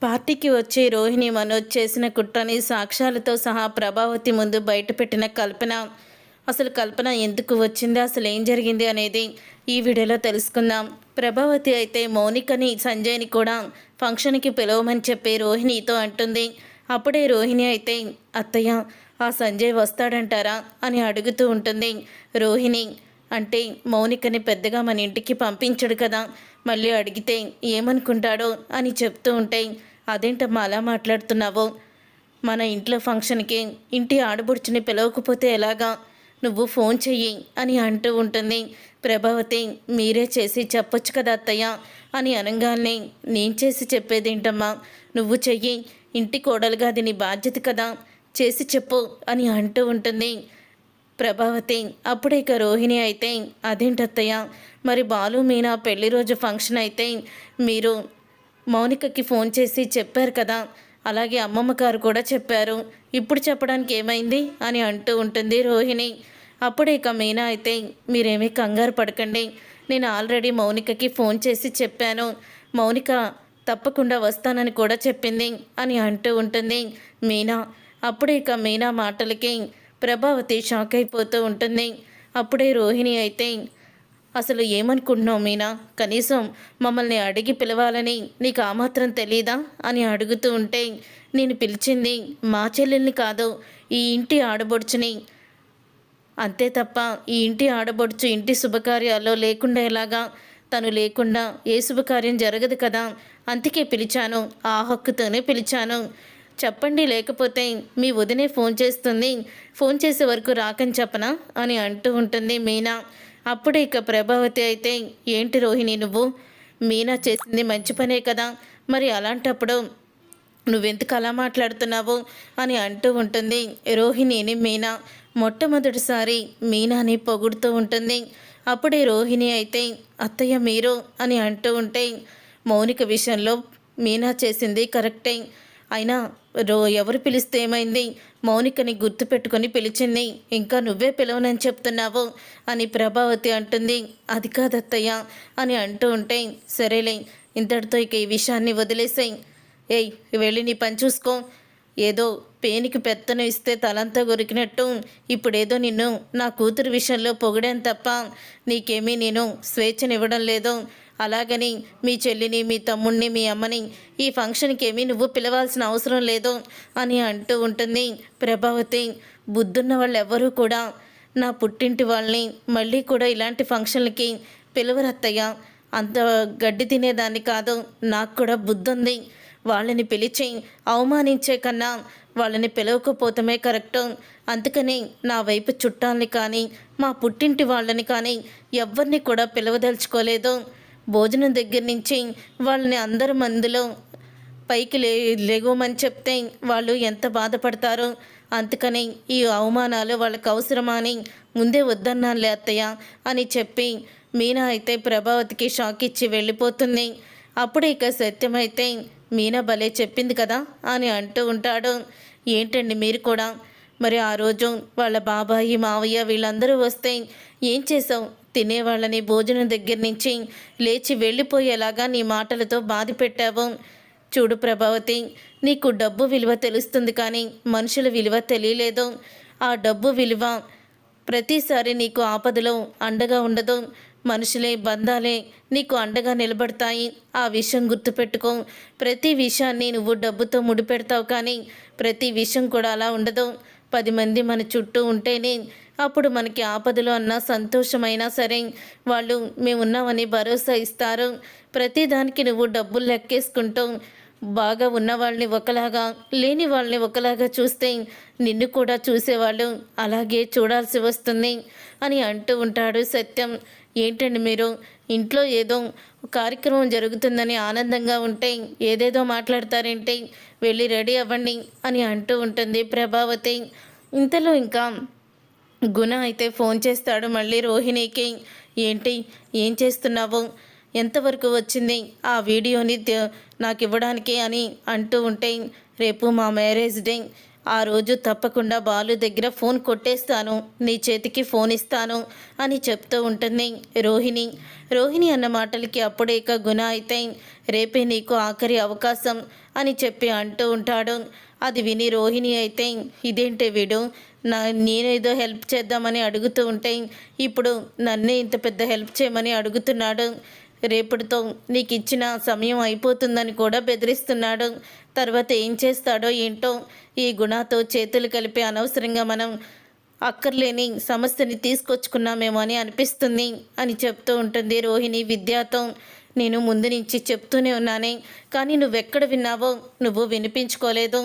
పార్టీకి వచ్చి రోహిణి మనోజ్ చేసిన కుట్రని సాక్ష్యాలతో సహా ప్రభావతి ముందు బయటపెట్టిన కల్పన. అసలు కల్పన ఎందుకు వచ్చింది, అసలు ఏం జరిగింది అనేది ఈ వీడియోలో తెలుసుకుందాం. ప్రభావతి అయితే మౌనికని సంజయ్ని కూడా ఫంక్షన్కి పిలవమని చెప్పి రోహిణితో అంటుంది. అప్పుడే రోహిణి అయితే అత్తయ్య ఆ సంజయ్ వస్తాడంటారా అని అడుగుతూ ఉంటుంది. రోహిణి అంటే మౌనికని పెద్దగా మన ఇంటికి పంపించడు కదా, మళ్ళీ అడిగితే ఏమనుకుంటాడో అని చెప్తూ ఉంటే, అదేంటమ్మా అలా మాట్లాడుతున్నావు, మన ఇంట్లో ఫంక్షన్కి ఇంటి ఆడబుడుచుని పిలవకపోతే ఎలాగా, నువ్వు ఫోన్ చెయ్యి అని అంటూ ఉంటుంది. ప్రభావతి మీరే చేసి చెప్పొచ్చు కదా అత్తయ్య అని అనగానే, నేను చేసి చెప్పేదేంటమ్మా, నువ్వు చెయ్యి, ఇంటి కోడలుగా అది నీ బాధ్యత కదా, చేసి చెప్పు అని అంటూ ఉంటుంది ప్రభావతి. అప్పుడే ఇక రోహిణి అయితే అదేంటత్తయ్య, మరి బాలు మీనా పెళ్లి రోజు ఫంక్షన్ అయితే మీరు మౌనికకి ఫోన్ చేసి చెప్పారు కదా, అలాగే అమ్మమ్మ గారు కూడా చెప్పారు, ఇప్పుడు చెప్పడానికి ఏమైంది అని అంటూ ఉంటుంది రోహిణి. అప్పుడే ఇక మీనా అయితే మీరేమీ కంగారు పడకండి, నేను ఆల్రెడీ మౌనికకి ఫోన్ చేసి చెప్పాను, మౌనిక తప్పకుండా వస్తానని కూడా చెప్పింది అని అంటూ ఉంటుంది మీనా. అప్పుడే ఇక మీనా మాటలకి ప్రభావతి షాక్ అయిపోతూ ఉంటుంది. అప్పుడే రోహిణి అయితే అసలు ఏమనుకుంటున్నావు మీనా, కనీసం మమ్మల్ని అడిగి పిలవాలని నీకు ఆ మాత్రం తెలీదా అని అడుగుతూ ఉంటే, నేను పిలిచింది మా చెల్లెల్ని కాదు, ఈ ఇంటి ఆడబొడుచుని, అంతే తప్ప ఈ ఇంటి ఆడబొడుచు ఇంటి శుభకార్యాల్లో లేకుండా ఎలాగా, తను లేకుండా ఏ శుభకార్యం జరగదు కదా, అందుకే పిలిచాను, ఆ హక్కుతోనే పిలిచాను, చెప్పండి లేకపోతే మీ వదినే ఫోన్ చేస్తుంది, ఫోన్ చేసే వరకు రాకని చెప్పనా అని అంటూ ఉంటుంది మీనా. అప్పుడే ఇక ప్రభావతి అయితే ఏంటి రోహిణి నువ్వు, మీనా చేసింది మంచి పనే కదా, మరి అలాంటప్పుడు నువ్వెందుకు అలా మాట్లాడుతున్నావు అని అంటూ ఉంటుంది రోహిణిని మీనా. మొట్టమొదటిసారి మీనాని పొగుడుతూ ఉంటుంది. అప్పుడే రోహిణి అయితే అత్తయ్య మీరు అని అంటూ ఉంటే, మౌనిక విషయంలో మీనా చేసింది కరెక్టే, అయినా ఎవరు పిలిస్తే ఏమైంది, మౌనికని గుర్తు పెట్టుకొని పిలిచింది, ఇంకా నువ్వే పిలవనని చెప్తున్నావు అని ప్రభావతి అంటుంది. అది కాదత్తయ్య అని అంటూ ఉంటే, సరేలే ఇంతటితో ఇక ఈ విషయాన్ని వదిలేసాయి, ఏయ్ వెళ్ళి నీ పని చూసుకో, ఏదో పేనికి పెత్తను ఇస్తే తలంతా కొరికినట్టు ఇప్పుడేదో నిన్ను నా కూతురు విషయంలో పొగిడాను తప్ప నీకేమీ నేను స్వేచ్ఛనివ్వడం లేదు, అలాగని మీ చెల్లిని మీ తమ్ముడిని మీ అమ్మని ఈ ఫంక్షన్కి ఏమీ నువ్వు పిలవాల్సిన అవసరం లేదు అని అంటూ ఉంటుంది ప్రభావతి. బుద్ధున్న వాళ్ళు ఎవ్వరూ కూడా నా పుట్టింటి వాళ్ళని మళ్ళీ కూడా ఇలాంటి ఫంక్షన్లకి పిలవరత్తయ్య, అంత గడ్డి తినేదాన్ని కాదు, నాకు కూడా బుద్ధుంది, వాళ్ళని పిలిచి అవమానించే కన్నా వాళ్ళని పిలవకపోతమే కరెక్టు, అందుకని నా వైపు చుట్టాలని కానీ మా పుట్టింటి వాళ్ళని కానీ ఎవరిని కూడా పిలవదలుచుకోలేదు, భోజనం దగ్గర నుంచి వాళ్ళని అందరి మందిలో పైకి లేగోమని చెప్తే వాళ్ళు ఎంత బాధపడతారో, అందుకని ఈ అవమానాలు వాళ్ళకి అవసరమా అని ముందే వద్దన్నానులే అత్తయ్య అని చెప్పి మీనా అయితే ప్రభావతికి షాక్ ఇచ్చి వెళ్ళిపోతుంది. అప్పుడు ఇక సత్యమైతే మీనా భలే చెప్పింది కదా అని అంటూ ఉంటాడు. ఏంటండి మీరు కూడా, మరి ఆ రోజు వాళ్ళ బాబాయి మావయ్య వీళ్ళందరూ వస్తే ఏం చేసావు, తినేవాళ్ళని భోజనం దగ్గర నుంచి లేచి వెళ్ళిపోయేలాగా నీ మాటలతో బాధ పెట్టావు. చూడు ప్రభావతి, నీకు డబ్బు విలువ తెలుస్తుంది కానీ మనుషుల విలువ తెలియలేదు, ఆ డబ్బు విలువ ప్రతిసారి నీకు ఆపదలో అండగా ఉండదు, మనుషులే బంధాలే నీకు అండగా నిలబడతాయి, ఆ విషయం గుర్తుపెట్టుకో, ప్రతి విషయాన్ని నువ్వు డబ్బుతో ముడిపెడతావు కానీ ప్రతి విషయం కూడా అలా ఉండదు, 10 మంది మన చుట్టూ ఉంటేనే అప్పుడు మనకి ఆపదలో అన్నా సంతోషమైనా సరే వాళ్ళు మేమున్నామని భరోసా ఇస్తారు, ప్రతిదానికి నువ్వు డబ్బులు లెక్కేసుకుంటూ బాగా ఉన్న వాళ్ళని ఒకలాగా లేని వాళ్ళని ఒకలాగా చూస్తే నిన్ను కూడా చూసేవాళ్ళు అలాగే చూడాల్సి వస్తుంది అని అంటూ ఉంటాడు సత్యం. ఏంటండి మీరు, ఇంట్లో ఏదో కార్యక్రమం జరుగుతుందని ఆనందంగా ఉంటే ఏదేదో మాట్లాడతారేంటి, వెళ్ళి రెడీ అవ్వండి అని అంటూ ఉంటుంది ప్రభావతి. ఇంతలో ఇంకా గుణ అయితే ఫోన్ చేస్తాడు మళ్ళీ రోహిణికి. ఏంటి, ఏం చేస్తున్నావు, ఎంతవరకు వచ్చింది ఆ వీడియోని నాకు ఇవ్వడానికి అని అంటూ ఉంటే, రేపు మా మ్యారేజ్ డే, ఆ రోజు తప్పకుండా బాలు దగ్గర ఫోన్ కొట్టేస్తాను, నీ చేతికి ఫోన్ ఇస్తాను అని చెప్తూ ఉంటుంది రోహిణి. రోహిణి అన్న మాటలకి అప్పుడే ఇక గుణ అయితే రేపే నీకు ఆఖరి అవకాశం అని చెప్పి అంటూ ఉంటాడు. అది విని రోహిణి అయితే ఇదేంటే వీడు నేనేదో హెల్ప్ చేద్దామని అడుగుతూ ఉంటే ఇప్పుడు నన్నే ఇంత పెద్ద హెల్ప్ చేయమని అడుగుతున్నాడు. రేపటితో నీకు ఇచ్చిన సమయం అయిపోతుందని కూడా బెదిరిస్తున్నాడు. తర్వాత ఏం చేస్తాడో ఏంటో. ఈ గుణతో చేతులు కలిపి అనవసరంగా మనం అక్కర్లేని సమస్యని తీసుకొచ్చుకున్నామేమో అని అనిపిస్తుంది అని చెప్తూ ఉంటుంది రోహిణి విద్యతో. నేను ముందు నుంచి చెప్తూనే ఉన్నానే, కానీ నువ్వెక్కడ విన్నావో నువ్వు వినిపించుకోలేదు,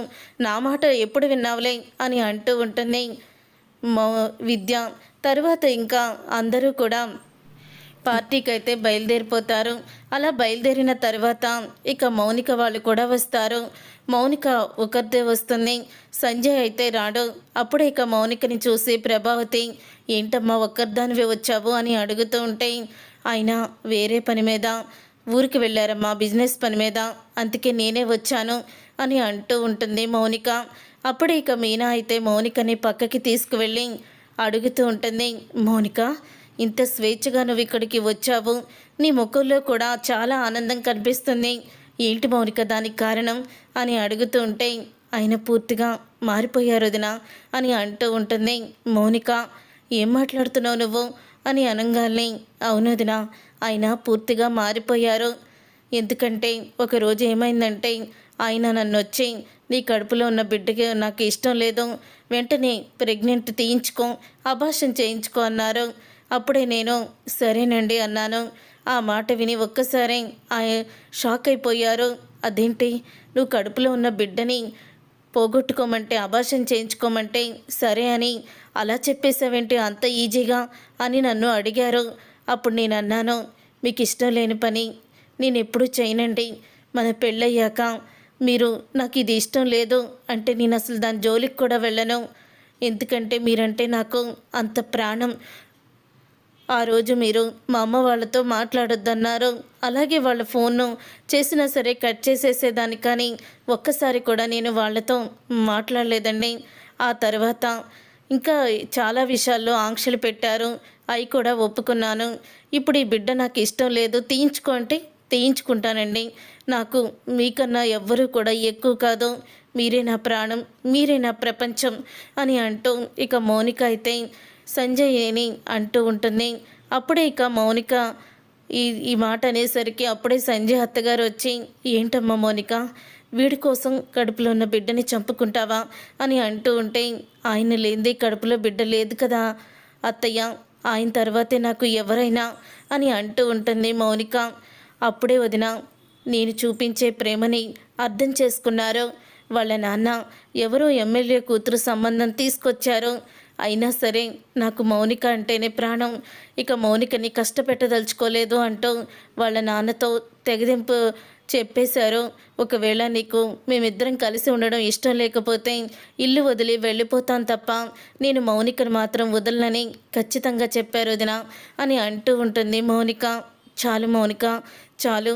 నా మాట ఎప్పుడు విన్నావులే అని అంటూ ఉంటుంది విద్య. తర్వాత ఇంకా అందరూ కూడా పార్టీకి అయితే బయలుదేరిపోతారు. అలా బయలుదేరిన తర్వాత ఇక మౌనిక వాళ్ళు కూడా వస్తారు. మౌనిక ఒకరితే వస్తుంది, సంజయ్ అయితే రాడు. అప్పుడే ఇక మౌనికని చూసి ప్రభావతి ఏంటమ్మా ఒక్కరిదానివే వచ్చావు అని అడుగుతూ ఉంటే ఆయన వేరే పని మీద ఊరికి వెళ్ళారమ్మా, బిజినెస్ పని మీద, అందుకే నేనే వచ్చాను అని అంటూ ఉంటుంది మౌనిక. అప్పుడే ఇక మీనా అయితే మౌనికని పక్కకి తీసుకువెళ్ళి అడుగుతూ ఉంటుంది, మౌనిక ఇంత స్వేచ్ఛగా నువ్వు ఇక్కడికి వచ్చావు, నీ ముఖంలో కూడా చాలా ఆనందం కనిపిస్తుంది, ఏంటి మౌనిక దానికి కారణం అని అడుగుతూ ఉంటే ఆయన పూర్తిగా మారిపోయారు వదినా అని అంటూ ఉంటుంది మౌనిక. ఏం మాట్లాడుతున్నావు నువ్వు అని అనగానే అవును వదినా, ఆయన పూర్తిగా మారిపోయారు. ఎందుకంటే ఒకరోజు ఏమైందంటే ఆయన నన్ను వచ్చి నీ కడుపులో ఉన్న బిడ్డకి నాకు ఇష్టం లేదు, వెంటనే ప్రెగ్నెంట్ తీయించుకో, అబార్షన్ చేయించుకో అన్నారు. అప్పుడే నేను సరేనండి అన్నాను. ఆ మాట విని ఒక్కసారి షాక్ అయిపోయారు. అదేంటి నువ్వు కడుపులో ఉన్న బిడ్డని పోగొట్టుకోమంటే అబార్షన్ చేయించుకోమంటే సరే అని అలా చెప్పేసావేంటి అంత ఈజీగా అని నన్ను అడిగారు. అప్పుడు నేను అన్నాను, మీకు ఇష్టం లేని పని నేను ఎప్పుడూ చేయనండి, మన పెళ్ళయ్యాక మీరు నాకు ఇది ఇష్టం లేదు అంటే నేను అసలు దాని జోలికి కూడా వెళ్ళను, ఎందుకంటే మీరంటే నాకు అంత ప్రాణం. ఆ రోజు మీరు మా అమ్మ వాళ్ళతో మాట్లాడొద్దన్నారు, అలాగే వాళ్ళ ఫోన్ను చేసినా సరే కట్ చేసేసేదాన్ని, కానీ ఒక్కసారి కూడా నేను వాళ్ళతో మాట్లాడలేదండి. ఆ తర్వాత ఇంకా చాలా విషయాల్లో ఆంక్షలు పెట్టారు, అవి కూడా ఒప్పుకున్నాను. ఇప్పుడు ఈ బిడ్డ నాకు ఇష్టం లేదు, తీయించుకో అంటే తీయించుకుంటానండి. నాకు మీకన్నా ఎవ్వరూ కూడా ఎక్కువ కాదు, మీరే నా ప్రాణం, మీరే నా ప్రపంచం అని అంటూ ఇక మౌనిక అయితే సంజయ్ని అంటూ ఉంటుంది. అప్పుడే ఇక మౌనిక ఈ మాట అనేసరికి అప్పుడే సంజయ్ అత్తగారు వచ్చి ఏంటమ్మా మౌనిక వీడి కోసం కడుపులో ఉన్న బిడ్డని చంపుకుంటావా అని అంటూ ఉంటే ఆయన లేనిదే కడుపులో బిడ్డ లేదు కదా అత్తయ్య, ఆయన తర్వాతే నాకు ఎవరైనా అని అంటూ ఉంటుంది మౌనిక. అప్పుడే వదిన నేను చూపించే ప్రేమని అర్థం చేసుకున్నారు. వాళ్ళ నాన్న ఎవరో ఎమ్మెల్యే కూతురు సంబంధం తీసుకొచ్చారు, అయినా సరే నాకు మౌనిక అంటేనే ప్రాణం, ఇక మౌనికని కష్టపెట్టదలుచుకోలేదు అంటూ వాళ్ళ నాన్నతో తెగదింపు చెప్పేశారు. ఒకవేళ నీకు మేమిద్దరం కలిసి ఉండడం ఇష్టం లేకపోతే ఇల్లు వదిలి వెళ్ళిపోతాను తప్ప నేను మౌనికను మాత్రం వదలనని ఖచ్చితంగా చెప్పారు వదిన అని అంటూ ఉంటుంది మౌనిక. చాలు మౌనిక చాలు,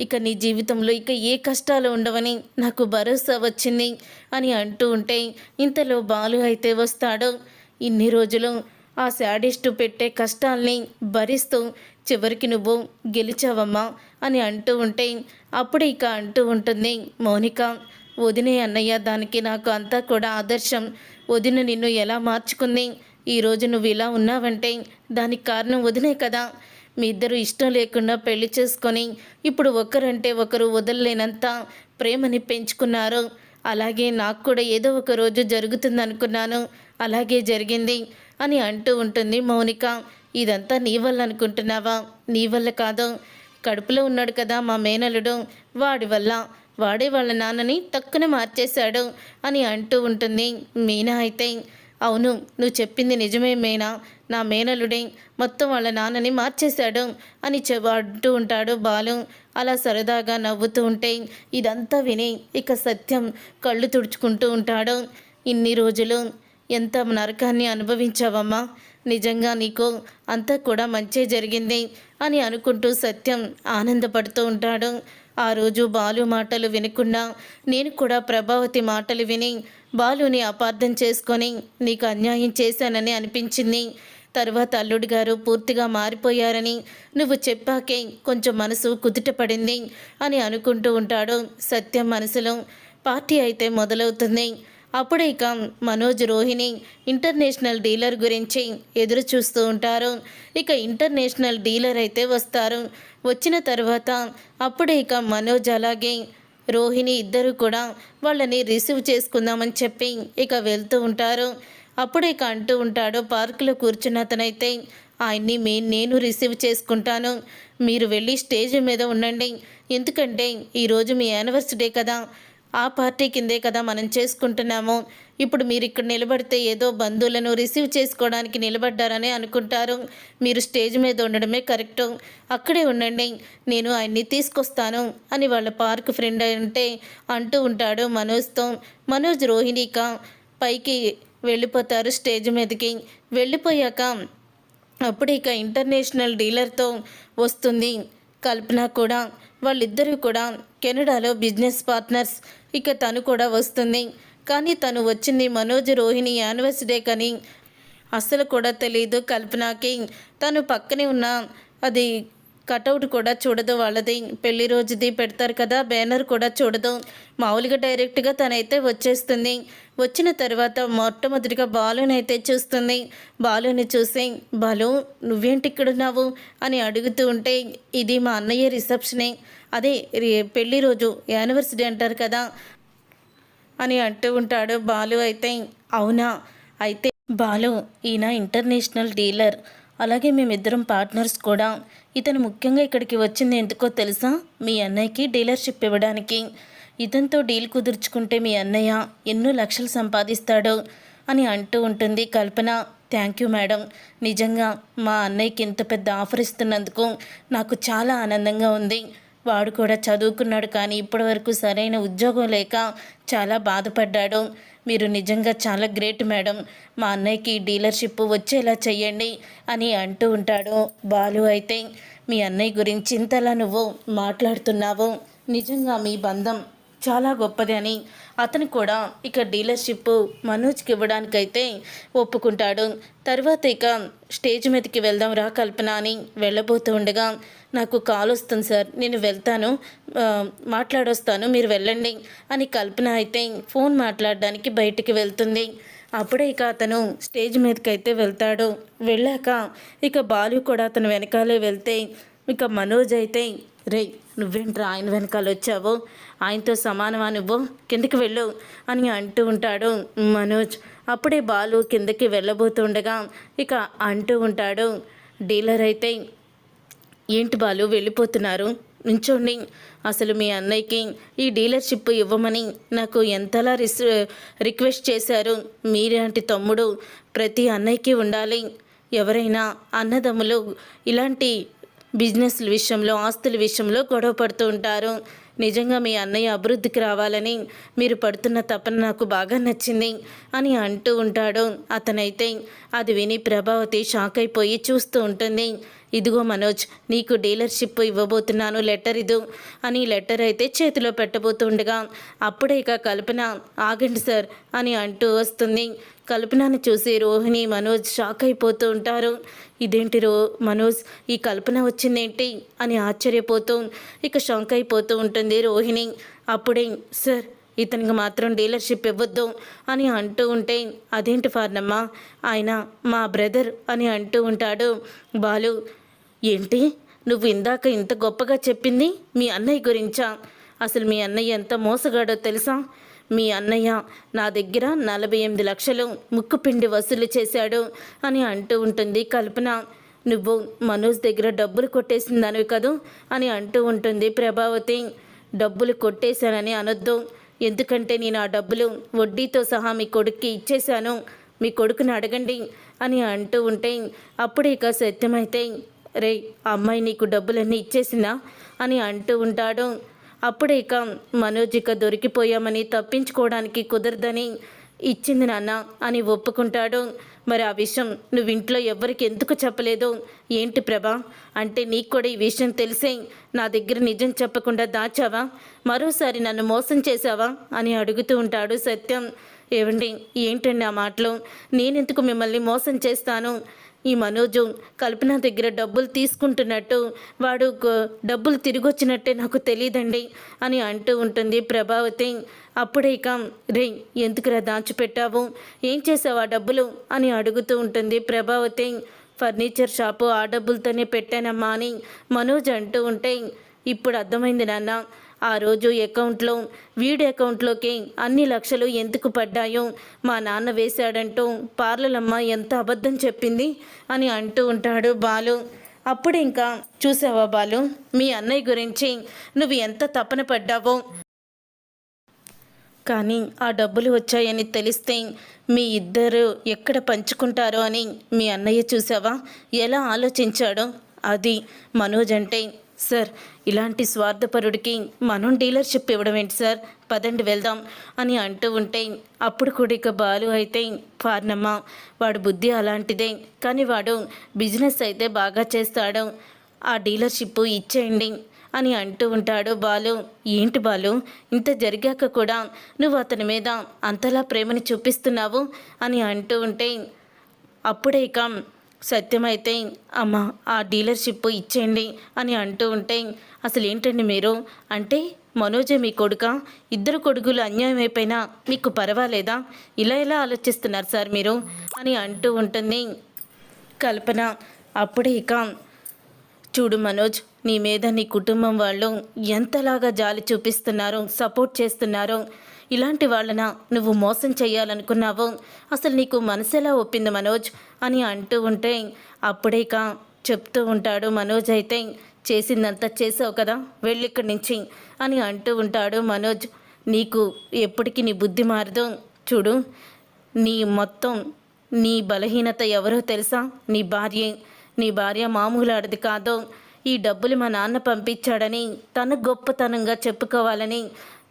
ఇక నీ జీవితంలో ఇక ఏ కష్టాలు ఉండవని నాకు భరోసా వచ్చింది అని అంటూ ఉంటే ఇంతలో బాలు అయితే వస్తాడు. ఇన్ని రోజులు ఆ శాడిస్టు పెట్టే కష్టాల్ని భరిస్తూ చివరికి నువ్వు గెలిచావమ్మా అని అంటూ ఉంటే అప్పుడు ఇక అంటూ ఉంటుంది మౌనిక, వదినే అన్నయ్య దానికి నాకు అంతా కూడా ఆదర్శం. వదిన నిన్ను ఎలా మార్చుకుంది, ఈరోజు నువ్వు ఇలా ఉన్నావంటే దానికి కారణం వదినే కదా. మీ ఇద్దరు ఇష్టం లేకుండా పెళ్లి చేసుకొని ఇప్పుడు ఒకరంటే ఒకరు వదలలేనంత ప్రేమని పెంచుకున్నారు. అలాగే నాకు కూడా ఏదో ఒక రోజు జరుగుతుంది అనుకున్నాను, అలాగే జరిగింది అని అంటూ ఉంటుంది మౌనిక. ఇదంతా నీ వల్ల అనుకుంటున్నావా? నీ వల్ల కాదు, కడుపులో ఉన్నాడు కదా మా మేనలుడు, వాడి వల్ల, వాడే వాళ్ళ నాన్నని టక్కున మార్చేశాడు అని అంటూ ఉంటుంది మీనా. అయితే అవును నువ్వు చెప్పింది నిజమే మీనా, నా మేనలుడే మొత్తం వాళ్ళ నాన్నని మార్చేశాడు అని అంటూ ఉంటాడు బాలు. అలా సరదాగా నవ్వుతూ ఉంటే ఇదంతా విని ఇక సత్యం కళ్ళు తుడుచుకుంటూ ఉంటాడు. ఇన్ని రోజులు ఎంత నరకాన్ని అనుభవించావమ్మా, నిజంగా నీకు అంతా కూడా మంచే జరిగింది అని అనుకుంటూ సత్యం ఆనందపడుతూ ఉంటాడు. ఆ రోజు బాలు మాటలు వినకుండా నేను కూడా ప్రభావతి మాటలు విని బాలుని అపార్థం చేసుకొని నీకు అన్యాయం చేశానని అనిపించింది. తర్వాత అల్లుడు గారు పూర్తిగా మారిపోయారని నువ్వు చెప్పాకే కొంచెం మనసు కుదుటపడింది అని అనుకుంటూ ఉంటాడు సత్యం మనసులో. పార్టీ అయితే మొదలవుతుంది. అప్పుడే ఇక మనోజ్ రోహిణి ఇంటర్నేషనల్ డీలర్ గురించి ఎదురు చూస్తూ ఉంటారు. ఇక ఇంటర్నేషనల్ డీలర్ అయితే వస్తారు. వచ్చిన తర్వాత అప్పుడే ఇక మనోజ్ అలాగే రోహిణి ఇద్దరు కూడా వాళ్ళని రిసీవ్ చేసుకుందామని చెప్పి ఇక వెళ్తూ ఉంటారు. అప్పుడే ఇక అంటూ ఉంటాడు పార్కులో కూర్చున్న అతనైతే, ఆయన్ని నేను రిసీవ్ చేసుకుంటాను, మీరు వెళ్ళి స్టేజ్ మీద ఉండండి, ఎందుకంటే ఈరోజు మీ యానివర్సరీ కదా, ఆ పార్టీ కిందే కదా మనం చేసుకుంటున్నాము. ఇప్పుడు మీరు ఇక్కడ నిలబడితే ఏదో బంధువులను రిసీవ్ చేసుకోవడానికి నిలబడ్డారని అనుకుంటారు. మీరు స్టేజ్ మీద ఉండడమే కరెక్టు, అక్కడే ఉండండి, నేను ఆయన్ని తీసుకొస్తాను అని వాళ్ళ పార్క్ ఫ్రెండ్ అంటే అంటూ ఉంటాడు మనోజ్తో. మనోజ్ రోహిణిక పైకి వెళ్ళిపోతారు స్టేజ్ మీదకి. వెళ్ళిపోయాక అప్పుడు ఇక ఇంటర్నేషనల్ డీలర్తో వస్తుంది కల్పన కూడా. వాళ్ళిద్దరూ కూడా కెనడాలో బిజినెస్ పార్ట్నర్స్. ఇక తను కూడా వస్తుంది. కానీ తను వచ్చింది మనోజ్ రోహిణి యానివర్సరీ కానీ అస్సలు కూడా తెలియదు కల్పనకి. తను పక్కనే ఉన్న అది కటౌట్ కూడా చూడదు, వాళ్ళది పెళ్లి రోజుది పెడతారు కదా బ్యానర్ కూడా చూడదు. మామూలుగా డైరెక్ట్గా తనైతే వచ్చేస్తుంది. వచ్చిన తర్వాత మొట్టమొదటిగా బాలునైతే చూస్తుంది. బాలుని చూసి, బాలు నువ్వేంటి ఇక్కడున్నావు అని అడుగుతూ ఉంటే, ఇది మా అన్నయ్య రిసెప్షనే, అదే పెళ్లి రోజు యానివర్సరీ అంటారు కదా అని అంటూ ఉంటాడు బాలు. అయితే అవునా, అయితే బాలు ఈయన ఇంటర్నేషనల్ డీలర్, అలాగే మేమిద్దరం పార్ట్నర్స్ కూడా. ఇతను ముఖ్యంగా ఇక్కడికి వచ్చింది ఎందుకో తెలుసా, మీ అన్నయ్యకి డీలర్షిప్ ఇవ్వడానికి. ఇతనితో డీల్ కుదుర్చుకుంటే మీ అన్నయ్య ఎన్నో లక్షలు సంపాదిస్తాడు అని అంటూ ఉంటుంది కల్పన. థ్యాంక్ యూ మేడం, నిజంగా మా అన్నయ్యకి ఇంత పెద్ద ఆఫర్ ఇస్తున్నందుకు నాకు చాలా ఆనందంగా ఉంది. వాడు కూడా చదువుకున్నాడు కానీ ఇప్పటివరకు సరైన ఉద్యోగం లేక చాలా బాధపడ్డాడు. మీరు నిజంగా చాలా గ్రేట్ మేడం, మా అన్నయ్యకి డీలర్షిప్ వచ్చేలా చెయ్యండి అని అంటూ ఉంటాడు బాలు. అయితే మీ అన్నయ్య గురించి ఇంతలా నువ్వు మాట్లాడుతున్నావు, నిజంగా మీ బంధం చాలా గొప్పది అని అతను కూడా ఇక డీలర్షిప్ మనోజ్కి ఇవ్వడానికైతే ఒప్పుకుంటాడు. తర్వాత ఇక స్టేజ్ మీదకి వెళ్దాం రా కల్పన అని వెళ్ళబోతూ ఉండగా, నాకు కాల్ వస్తుంది సార్, నేను వెళ్తాను, మాట్లాడొస్తాను, మీరు వెళ్ళండి అని కల్పన అయితే ఫోన్ మాట్లాడడానికి బయటికి వెళ్తుంది. అప్పుడే ఇక అతను స్టేజ్ మీదకి అయితే వెళ్తాడు. వెళ్ళాక ఇక బాలు కూడా అతను వెనకాలే వెళ్తే ఇక మనోజ్ అయితే, రే నువ్వేంట్రా ఆయన వెనకాల వచ్చావు, ఆయనతో సమానమా నువ్వు, కిందకి వెళ్ళు అని అంటూ ఉంటాడు మనోజ్. అప్పుడే బాలు కిందకి వెళ్ళబోతుండగా ఇక అంటూ ఉంటాడు డీలర్ అయితే, ఏంటి బాలు వెళ్ళిపోతున్నారు, నుంచోండి, అసలు మీ అన్నయ్యకి ఈ డీలర్షిప్ ఇవ్వమని నాకు ఎంతలా రిక్వెస్ట్ చేశారు. మీలాంటి తమ్ముడు ప్రతి అన్నయ్యకి ఉండాలి. ఎవరైనా అన్నదమ్ములు ఇలాంటి బిజినెస్ విషయంలో ఆస్తుల విషయంలో గొడవ పడుతూ ఉంటారు. నిజంగా మీ అన్నయ్య అభివృద్ధికి రావాలని మీరు పడుతున్న తపన నాకు బాగా నచ్చింది అని అంటూ ఉంటాడు అతనైతే. అది విని ప్రభావతి షాక్ అయిపోయి చూస్తూ ఉంటుంది. ఇదిగో మనోజ్, నీకు డీలర్షిప్ ఇవ్వబోతున్నాను, లెటర్ ఇదు అని లెటర్ అయితే చేతిలో పెట్టబోతుండగా అప్పుడే ఇక కల్పన ఆగండి సార్ అని అంటూ వస్తుంది. కల్పనని చూసి రోహిణి మనోజ్ షాక్ అయిపోతూ ఉంటారు. ఇదేంటి మనోజ్, ఈ కల్పన వచ్చిందేంటి అని ఆశ్చర్యపోతూ ఇక షాక్ అయిపోతూ ఉంటుంది రోహిణి. అప్పుడే సార్ ఇతనికి మాత్రం డీలర్షిప్ ఇవ్వద్దు అని అంటూ ఉంటే, అదేంటి ఫార్నమ్మా, ఆయన మా బ్రదర్ అని అంటూ ఉంటాడు బాలు. ఏంటి నువ్వు ఇందాక ఇంత గొప్పగా చెప్పింది మీ అన్నయ్య గురించా? అసలు మీ అన్నయ్య ఎంత మోసగాడో తెలుసా? మీ అన్నయ్య నా దగ్గర 48 లక్షలు ముక్కుపిండి వసూలు చేశాడు అని అంటూ ఉంటుంది కల్పన. నువ్వు మనోజ్ దగ్గర డబ్బులు కొట్టేసిందానివి కదూ అని అంటూ ఉంటుంది ప్రభావతి. డబ్బులు కొట్టేశానని అనొద్దు, ఎందుకంటే నేను ఆ డబ్బులు వడ్డీతో సహా మీ కొడుక్కి ఇచ్చేశాను, మీ కొడుకుని అడగండి అని అంటూ ఉంటే అప్పుడు ఇక సత్యమైతే, రే అమ్మాయి నీకు డబ్బులన్నీ ఇచ్చేసిందా అని అంటూ ఉంటాడు. అప్పుడే ఇక మనోజ్ ఇక దొరికిపోయామని తప్పించుకోవడానికి కుదరదని ఇచ్చింది నాన్న అని ఒప్పుకుంటాడు. మరి ఆ విషయం నువ్వు ఇంట్లో ఎవ్వరికి ఎందుకు చెప్పలేదు? ఏంటి ప్రభా, అంటే నీకు కూడా ఈ విషయం తెలిసే నా దగ్గర నిజం చెప్పకుండా దాచావా? మరోసారి నన్ను మోసం చేశావా అని అడుగుతూ ఉంటాడు సత్యం. ఏవండి, ఏంటండి ఆ మాటలు? నేనెందుకు మిమ్మల్ని మోసం చేస్తాను? ఈ మనోజు కల్పన దగ్గర డబ్బులు తీసుకుంటున్నట్టు, వాడు డబ్బులు తిరిగి వచ్చినట్టే నాకు తెలియదండి అని అంటూ ఉంటుంది ప్రభావతి. అప్పుడే ఇక రే, ఎందుకురా దాచిపెట్టావు? ఏం చేసావు ఆ డబ్బులు అని అడుగుతూ ఉంటుంది ప్రభావతి. ఫర్నిచర్ షాపు ఆ డబ్బులతోనే పెట్టానమ్మా అని మనోజ్ అంటూ ఉంటే, ఇప్పుడు అర్థమైంది నాన్న, ఆ రోజు అకౌంట్లో వీడి అకౌంట్లోకి అన్ని లక్షలు ఎందుకు పడ్డాయో మా నాన్న వేశాడంటూ పార్లలమ్మ ఎంత అబద్ధం చెప్పింది అని అంటూ ఉంటాడు బాలు. అప్పుడు ఇంకా చూసావా బాలు, మీ అన్నయ్య గురించి నువ్వు ఎంత తపన పడ్డావో, కానీ ఆ డబ్బులు వచ్చాయని తెలిస్తే మీ ఇద్దరు ఎక్కడ పంచుకుంటారో అని మీ అన్నయ్య చూసావా ఎలా ఆలోచించాడో. అది మనోజ్ అంటే. సార్, ఇలాంటి స్వార్థపరుడికి మనం డీలర్షిప్ ఇవ్వడం ఏంటి సార్, పదండి వెళ్దాం అని అంటూ ఉంటే, అప్పుడు కూడా ఇక బాలు అయితే, పార్నమ్మ వాడు బుద్ధి అలాంటిదే, కానీ వాడు బిజినెస్ అయితే బాగా చేస్తాడు, ఆ డీలర్షిప్ ఇచ్చేయండి అని అంటూ ఉంటాడు బాలు. ఏంటి బాలు, ఇంత జరిగాక కూడా నువ్వు అతని మీద అంతలా ప్రేమని చూపిస్తున్నావు అని అంటూ ఉంటే, అప్పుడే ఇక సత్యమైతే, అమ్మ ఆ డీలర్షిప్ ఇచ్చేయండి అని అంటూ ఉంటే, అసలు ఏంటండి మీరు, అంటే మనోజే మీ కొడుక? ఇద్దరు కొడుకులు అన్యాయం అయిపోయినా మీకు పర్వాలేదా? ఇలా ఎలా ఆలోచిస్తున్నారు సార్ మీరు అని అంటూ ఉంటుంది కల్పన. అప్పుడే ఇక చూడు మనోజ్, నీ మీద నీ కుటుంబం వాళ్ళు ఎంతలాగా జాలి చూపిస్తున్నారో, సపోర్ట్ చేస్తున్నారో, ఇలాంటి వాళ్ళన నువ్వు మోసం చేయాలనుకున్నావు? అసలు నీకు మనసెలా ఒప్పింది మనోజ్ అని అంటూ ఉంటే, అప్పుడే చెప్తూ ఉంటాడు మనోజ్ అయితే, చేసిందంతా చేసావు కదా, వెళ్ళిక్కడి నుంచి అని అంటూ ఉంటాడు మనోజ్. నీకు ఎప్పటికీ నీ బుద్ధి మారదు. చూడు, నీ బలహీనత ఎవరో తెలుసా? నీ భార్య మామూలాడిది కాదు. ఈ డబ్బులు మా నాన్న పంపించాడని తను గొప్పతనంగా చెప్పుకోవాలని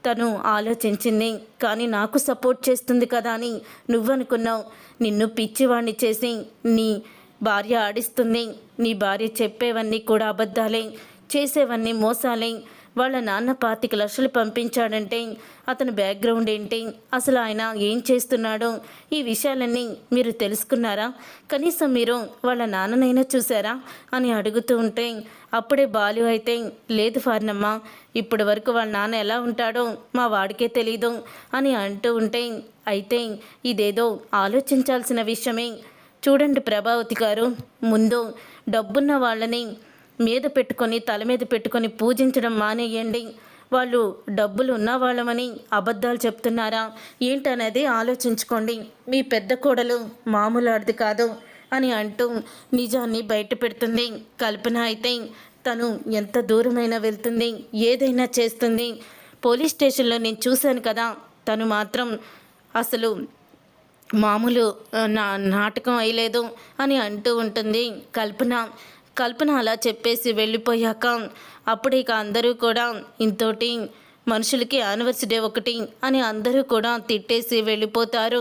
తను ఆలోచించింది, కానీ నాకు సపోర్ట్ చేస్తుంది కదా అని నువ్వనుకున్నావు. నిన్ను పిచ్చివాణ్ణి చేసి నీ భార్య ఆడిస్తుంది. నీ భార్య చెప్పేవన్నీ కూడా అబద్ధాలే, చేసేవన్నీ మోసాలే. వాళ్ళ నాన్న 25 లక్షలు పంపించాడంటే అతని బ్యాక్గ్రౌండ్ ఏంటి, అసలు ఆయన ఏం చేస్తున్నాడో, ఈ విషయాలన్నీ మీరు తెలుసుకున్నారా? కనీసం మీరు వాళ్ళ నాన్ననైనా చూసారా అని అడుగుతూ ఉంటే, అప్పుడే బాలు అయితే, లేదు ఫార్నమ్మ, ఇప్పటి వరకు వాళ్ళ నాన్న ఎలా ఉంటాడో మా వాడికే తెలీదు అని అంటూ ఉంటే, అయితే ఇదేదో ఆలోచించాల్సిన విషయమే. చూడండి ప్రభావతి గారు, ముందు డబ్బున్న వాళ్ళని మీద పెట్టుకొని తల మీద పెట్టుకొని పూజించడం మానేయండి. వాళ్ళు డబ్బులు ఉన్నవాళ్ళమని అబద్ధాలు చెప్తున్నారా ఏంటనేది ఆలోచించుకోండి. మీ పెద్ద కోడలు మామూలాడిది కాదు అని అంటూ నిజాన్ని బయట పెడుతుంది కల్పన. అయితే తను ఎంత దూరమైనా వెళ్తుంది, ఏదైనా చేస్తుంది. పోలీస్ స్టేషన్లో నేను చూశాను కదా, తను మాత్రం అసలు మామూలు నాటకం అయ్యలేదు అని అంటూ ఉంటుంది కల్పన అలా చెప్పేసి వెళ్ళిపోయాక, అప్పుడు ఇక అందరూ కూడా ఇంతోటి మనుషులకి యానివర్సరీ ఒకటి అని అందరూ కూడా తిట్టేసి వెళ్ళిపోతారు.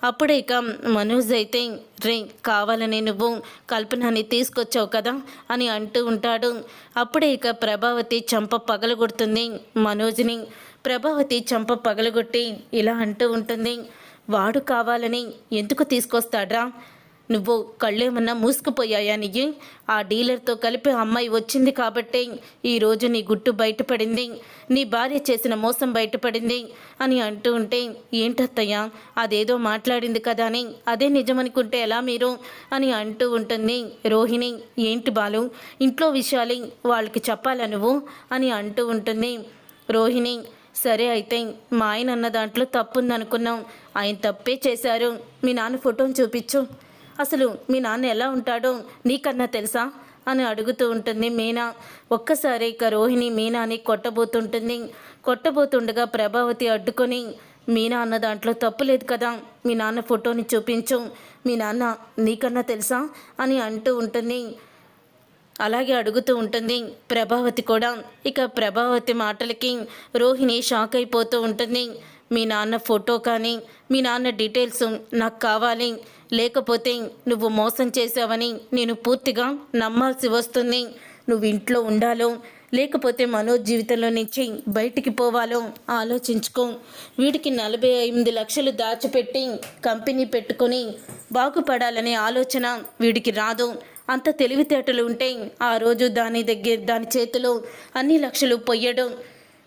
అప్పుడే ఇక మనోజ్ అయితే, రే కావాలని నువ్వు కల్పనని తీసుకొచ్చావు కదా అని అంటూ ఉంటాడు. అప్పుడే ఇక ప్రభావతి చంప పగలగొడుతుంది మనోజ్ని. ప్రభావతి చంప పగలగొట్టి ఇలా అంటూ ఉంటుంది, వాడు కావాలని ఎందుకు తీసుకొస్తాడ్రా? నువ్వు కళ్ళేమన్నా మూసుకుపోయాయా నీకు? ఆ డీలర్తో కలిపి అమ్మాయి వచ్చింది కాబట్టే ఈరోజు నీ గుట్టు బయటపడింది, నీ భార్య చేసిన మోసం బయటపడింది అని అంటూ ఉంటే, ఏంటత్తయ్య అదేదో మాట్లాడింది కదా అని అదే నిజమనుకుంటే ఎలా మీరు అని అంటూ ఉంటుంది రోహిణి. ఏంటి బాలు, ఇంట్లో విషయాలు వాళ్ళకి చెప్పాలా నువ్వు అని అంటూ ఉంటుంది రోహిణి. సరే అయితే మా ఆయన అన్న దాంట్లో తప్పుందనుకున్నాం, ఆయన తప్పే చేశారు. మీ నాన్న ఫోటోని చూపించు, అసలు మీ నాన్న ఎలా ఉంటాడో నీకన్నా తెలుసా అని అడుగుతూ ఉంటుంది మీనా. ఒక్కసారి ఇక రోహిణి మీనాని కొట్టబోతుండగా ప్రభావతి అడ్డుకొని, మీనా అన్న దాంట్లో తప్పు లేదు కదా, మీ నాన్న ఫోటోని చూపించు, మీ నాన్న నీకన్నా తెలుసా అని అంటూ ఉంటుంది. అలాగే అడుగుతూ ఉంటుంది ప్రభావతి కూడా. ఇక ప్రభావతి మాటలకి రోహిణి షాక్ అయిపోతూ ఉంటుంది. మీ నాన్న ఫోటో కానీ మీ నాన్న డీటెయిల్స్ నాకు కావాలి, లేకపోతే నువ్వు మోసం చేసావని నేను పూర్తిగా నమ్మాల్సి వస్తుంది. నువ్వు ఇంట్లో ఉండాలో లేకపోతే మనోజ్ జీవితంలో నుంచి బయటికి పోవాలో ఆలోచించుకో. వీడికి 45 లక్షలు దాచిపెట్టి కంపెనీ పెట్టుకొని బాగుపడాలనే ఆలోచన వీడికి రాదు. అంత తెలివితేటలు ఉంటే ఆ రోజు దాని చేతిలో అన్ని లక్షలు పొయ్యడం.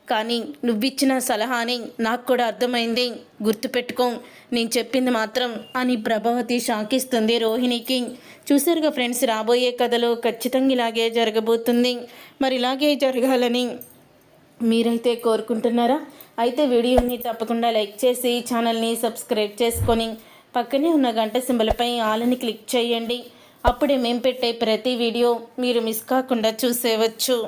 కానీ నువ్విచ్చిన సలహాని నాకు కూడా అర్థమైంది, గుర్తుపెట్టుకో, నేను చెప్పింది మాత్రం అని ప్రభావతి షాకిస్తుంది రోహిణికి. చూసారుగా ఫ్రెండ్స్, రాబోయే కథలో ఖచ్చితంగా ఇలాగే జరగబోతుంది. మరి ఇలాగే జరగాలని మీరైతే కోరుకుంటున్నారా? అయితే వీడియోని తప్పకుండా లైక్ చేసి ఛానల్ని సబ్స్క్రైబ్ చేసుకొని పక్కనే ఉన్న గంట సింబల్పై ఆలని క్లిక్ చేయండి. అప్పుడే మేము పెట్టే ప్రతి వీడియో మీరు మిస్ కాకుండా చూసేవచ్చు.